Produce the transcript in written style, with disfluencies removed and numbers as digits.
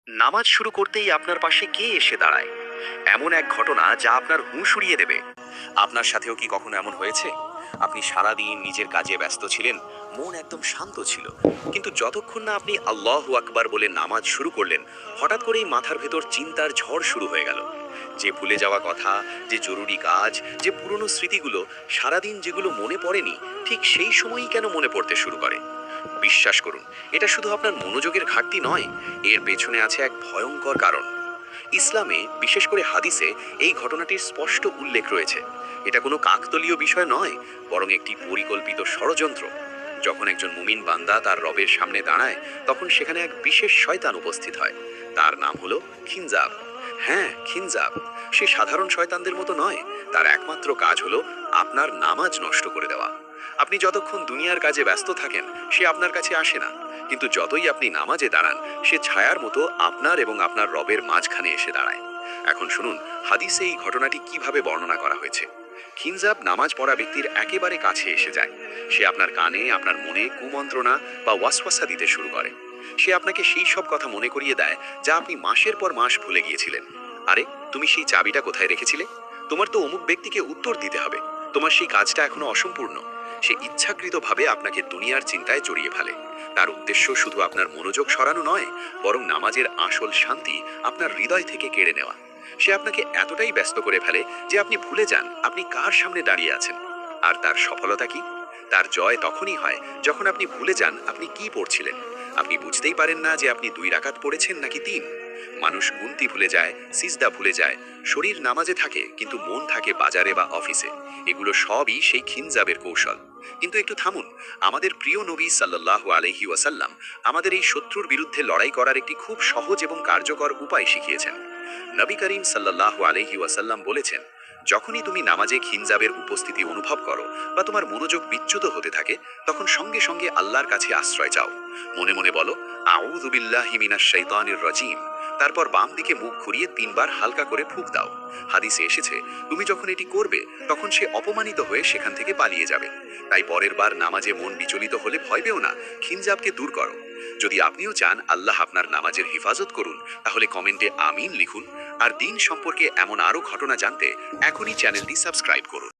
নামাজ শুরু করতেই আপনার পাশে কে এসে দাঁড়ায়, এমন এক ঘটনা যা আপনার হুঁশ উড়িয়ে দেবে। আপনার সাথেও কি কখনো এমন হয়েছে? আপনি সারাদিন নিজের কাজে ব্যস্ত ছিলেন, মন একদম শান্ত ছিল, কিন্তু যতক্ষণ না আপনি আল্লাহু আকবার বলে নামাজ শুরু করলেন, হঠাৎ করেই মাথার ভেতর চিন্তার ঝড় শুরু হয়ে গেল। যে ভুলে যাওয়া কথা, যে জরুরি কাজ, যে পুরনো স্মৃতিগুলো সারাদিন যেগুলো মনে পড়েনি, ঠিক সেই সময়ই কেন মনে পড়তে শুরু করে? বিশ্বাস করুন, এটা শুধু আপনার মনোযোগের ঘাটতি নয়, এর পেছনে আছে এক ভয়ঙ্কর কারণ। ইসলামে, বিশেষ করে হাদিসে, এই ঘটনাটির স্পষ্ট উল্লেখ রয়েছে। এটা কোনো কাকতলীয় বিষয় নয়, বরং একটি পরিকল্পিত ষড়যন্ত্র। যখন একজন মুমিন বান্দা তার রবের সামনে দাঁড়ায়, তখন সেখানে এক বিশেষ শয়তান উপস্থিত হয়। তার নাম হলো খিনজাব। হ্যাঁ, খিনজাব। সে সাধারণ শয়তানদের মতো নয়। তার একমাত্র কাজ হলো আপনার নামাজ নষ্ট করে দেওয়া। আপনি যতক্ষণ দুনিয়ার কাজে ব্যস্ত থাকেন, সে আপনার কাছে আসে না, কিন্তু যতই আপনি নামাজে দাঁড়ান, সে ছায়ার মতো আপনার এবং আপনার রবের মাঝখানে এসে দাঁড়ায়। এখন শুনুন, হাদিসে এই ঘটনাটি কিভাবে বর্ণনা করা হয়েছে। খিনজাব নামাজ পড়া ব্যক্তির একেবারে কাছে এসে যায়। সে আপনার কানে, আপনার মনে কুমন্ত্রণা বা ওয়াসওয়াসা দিতে শুরু করে। সে আপনাকে সেই সব কথা মনে করিয়ে দেয় যা আপনি মাসের পর মাস ভুলে গিয়েছিলেন। আরে, তুমি সেই চাবিটা কোথায় রেখেছিলে? তোমার তো অমুক ব্যক্তিকে উত্তর দিতে হবে। তোমার সেই কাজটা এখনো অসম্পূর্ণ। সে ইচ্ছাকৃতভাবে আপনাকে দুনিয়ার চিন্তায় জড়িয়ে ফেলে। তার উদ্দেশ্য শুধু আপনার মনোযোগ সরানো নয়, বরং নামাজের আসল শান্তি আপনার হৃদয় থেকে কেড়ে নেওয়া। সে আপনাকে এতটাই ব্যস্ত করে ফেলে যে আপনি ভুলে যান আপনি কার সামনে দাঁড়িয়ে আছেন। আর তার সফলতা কি? তার জয় তখনই হয় যখন আপনি ভুলে যান আপনি কি পড়ছিলেন। আপনি বুঝতেই পারেন না যে আপনি 2 রাকাত পড়েছেন নাকি 3। মানুষ গুনতি ভুলে যায়, সিজদা ভুলে যায়, শরীর নামাজে থাকে কিন্তু মন থাকে বাজারে বা অফিসে। এগুলো সবই সেই খিনজাবের কৌশল। কিন্তু একটু থামুন, আমাদের প্রিয় নবী সাল্লাল্লাহু আলাইহি ওয়াসাল্লাম আমাদের এই শত্রুর বিরুদ্ধে লড়াই করার একটি খুব সহজ এবং কার্যকর উপায় শিখিয়েছেন। নবী করিম সাল্লাল্লাহু আলাইহি ওয়াসাল্লাম বলেছেন, যখনই তুমি নামাজে খিনজাবের উপস্থিতি অনুভব করো বা তোমার মনোযোগ বিচ্যুত হতে থাকে, তখন সঙ্গে সঙ্গে আল্লাহর কাছে আশ্রয় চাও। মনে মনে বলো, আউযু বিল্লাহি মিনাশ শাইতানির রাজিম। তারপর বাম দিকে মুখ ঘুরিয়ে 3 বার হালকা করে ফুঁক দাও। হাদিসে এসেছে, তুমি যখন এটি করবে, তখন সে অপমানিত হয়ে সেখান থেকে পালিয়ে যাবে। তাই পরের বার নামাজে মন বিচলিত হলে ভয় পেও না, খিনজাবকে দূর করো। যদি আপনিও চান আল্লাহ আপনার নামাজের হেফাজত করুন, তাহলে কমেন্টে আমিন লিখুন। আর দিন সম্পর্কে এমন আরও ঘটনা জানতে এখনই চ্যানেলটি সাবস্ক্রাইব করুন।